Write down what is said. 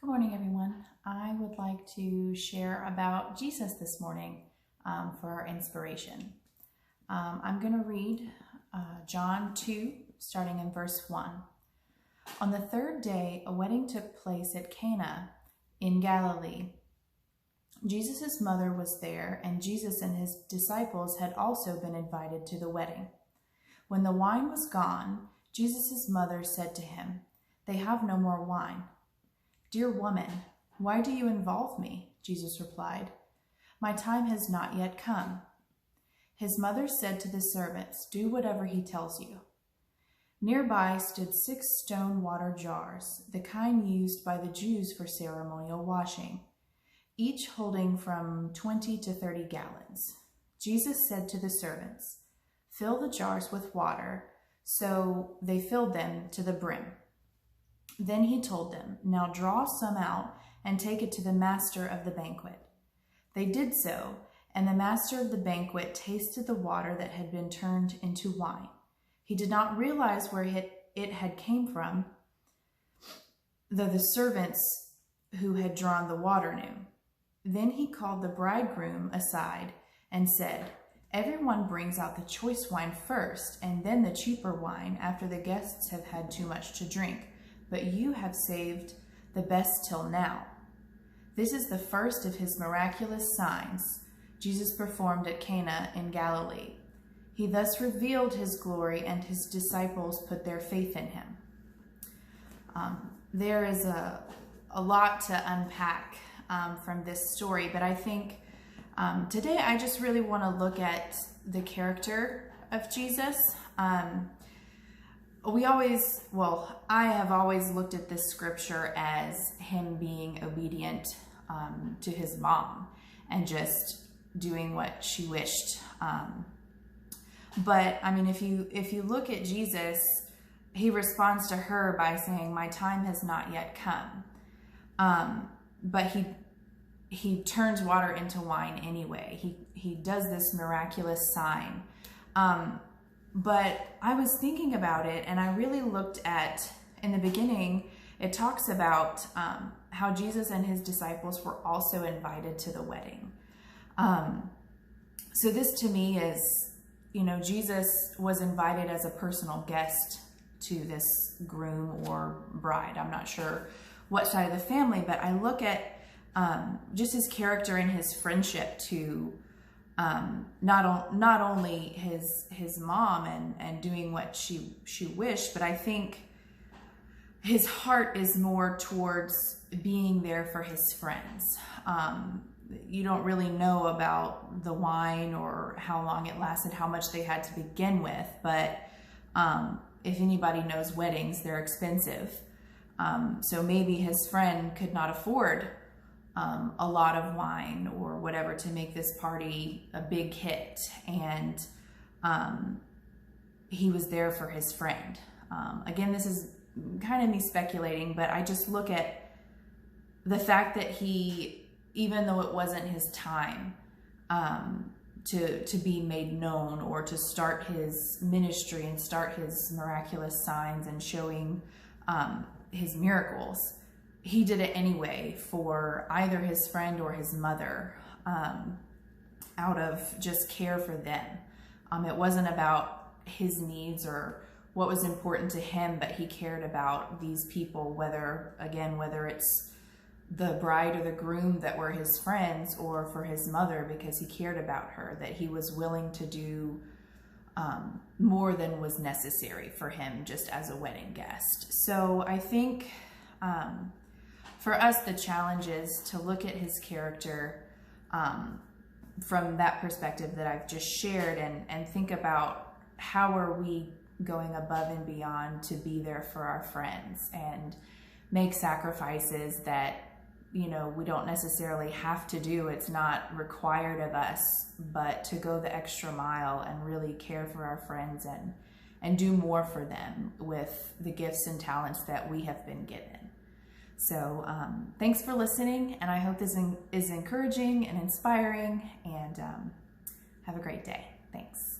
Good morning, everyone. I would like to share about Jesus this morning for our inspiration. I'm going to read John 2, starting in verse 1. On the third day, a wedding took place at Cana in Galilee. Jesus' mother was there, and Jesus and his disciples had also been invited to the wedding. When the wine was gone, Jesus' mother said to him, "They have no more wine." "Dear woman, why do you involve me?" Jesus replied. "My time has not yet come." His mother said to the servants, "Do whatever he tells you." Nearby stood 6 stone water jars, the kind used by the Jews for ceremonial washing, each holding from 20 to 30 gallons. Jesus said to the servants, "Fill the jars with water," so they filled them to the brim. Then he told them, "Now draw some out and take it to the master of the banquet." They did so, and the master of the banquet tasted the water that had been turned into wine. He did not realize where it had came from, though the servants who had drawn the water knew. Then he called the bridegroom aside and said, "Everyone brings out the choice wine first, and then the cheaper wine after the guests have had too much to drink. But you have saved the best till now." This is the first of his miraculous signs Jesus performed at Cana in Galilee. He thus revealed his glory, and his disciples put their faith in him. There is a lot to unpack from this story, but I think today I just really want to look at the character of Jesus. I have always looked at this scripture as him being obedient to his mom and just doing what she wished. But I mean, if you look at Jesus, he responds to her by saying, "My time has not yet come." But he turns water into wine anyway. He does this miraculous sign. But I was thinking about it, and I really looked at, in the beginning, it talks about how Jesus and his disciples were also invited to the wedding. So this to me is, Jesus was invited as a personal guest to this groom or bride. I'm not sure what side of the family, but I look at just his character and his friendship to not only his mom and doing what she wished, but I think his heart is more towards being there for his friends. You don't really know about the wine or how long it lasted, how much they had to begin with, but if anybody knows weddings, they're expensive. So maybe his friend could not afford a lot of wine or whatever to make this party a big hit, and he was there for his friend. Again, this is kind of me speculating, but I just look at the fact that he, even though it wasn't his time to be made known or to start his ministry and start his miraculous signs and showing his miracles, he did it anyway for either his friend or his mother, out of just care for them. It wasn't about his needs or what was important to him, but he cared about these people, whether it's the bride or the groom that were his friends, or for his mother because he cared about her, that he was willing to do more than was necessary for him just as a wedding guest. So I think for us, the challenge is to look at his character from that perspective that I've just shared, and think about how are we going above and beyond to be there for our friends and make sacrifices that we don't necessarily have to do. It's not required of us, but to go the extra mile and really care for our friends and do more for them with the gifts and talents that we have been given. So thanks for listening, and I hope this is encouraging and inspiring, and have a great day. Thanks.